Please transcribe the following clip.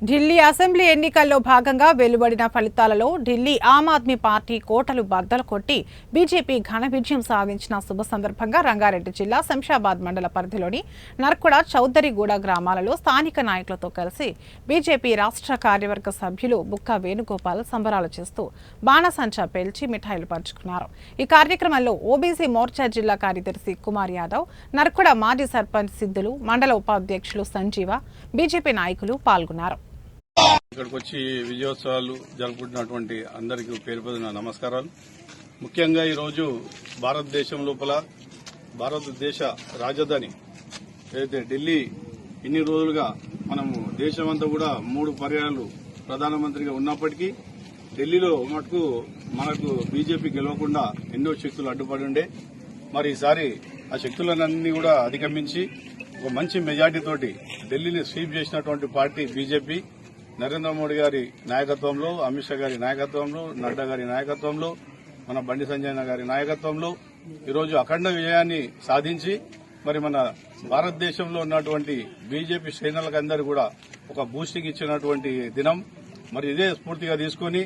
Delhi assembly ఎన్నికల్లో భాగంగా వెలువడిన ఫలితాలలో ఢిల్లీ ఆమ్ ఆద్మీ పార్టీ కోటలు బద్దలు కొట్టి బీజేపీ ఘన విజయం సాధించిన శుభ సందర్భంగా రంగారెడ్డి జిల్లా శంషాబాద్ మండల పరిధిలోని నర్కుడ చౌదరిగూడ గ్రామాలలో స్థానిక నాయకులతో కలిసి బీజేపీ రాష్ట్ర కార్యవర్గ సభ్యులు బుక్క వేణుగోపాల్ సంబరాలు చేస్తూ బాణసంచా పేల్చి మిఠాయిలు పంచుకున్నారు. ఈ కార్యక్రమంలో ఓబీసీ మోర్చా జిల్లా కార్యదర్శి కుమార్ యాదవ్, నర్కుడ మాజీ సర్పంచ్ సిద్ధులు, మండల ఉపాధ్యక్షులు సంజీవ, బీజేపీ నాయకులు పాల్గొన్నారు. ఇక్కడికి వచ్చి విజయోత్సవాలు జరుపుకుంటున్నటువంటి అందరికీ పేరు పేరున నమస్కారాలు. ముఖ్యంగా ఈరోజు భారతదేశం లోపల భారతదేశ రాజధాని ఏదైతే ఢిల్లీ ఇన్ని రోజులుగా మనము దేశమంతా కూడా 3 పర్యాయాలు ప్రధానమంత్రిగా ఉన్నప్పటికీ ఢిల్లీలో మటుకు మనకు బీజేపీ గెలవకుండా ఎన్నో శక్తులు అడ్డుపడి ఉండే. మరి ఈసారి ఆ శక్తులన్నీ కూడా అధిగమించి ఒక మంచి మెజార్టీతోటి ఢిల్లీని స్వీప్ చేసినటువంటి పార్టీ బీజేపీ. నరేంద్ర మోడీ గారి నాయకత్వంలో, అమిత్ షా గారి నాయకత్వంలో, నడ్డా గారి నాయకత్వంలో, మన బండి సంజయ్ గారి నాయకత్వంలో ఈరోజు అఖండ విజయాన్ని సాధించి మరి మన భారతదేశంలో ఉన్నటువంటి బీజేపీ శ్రేణులకు అందరూ కూడా ఒక బూస్టింగ్ ఇచ్చినటువంటి దినం. మరి ఇదే స్ఫూర్తిగా తీసుకుని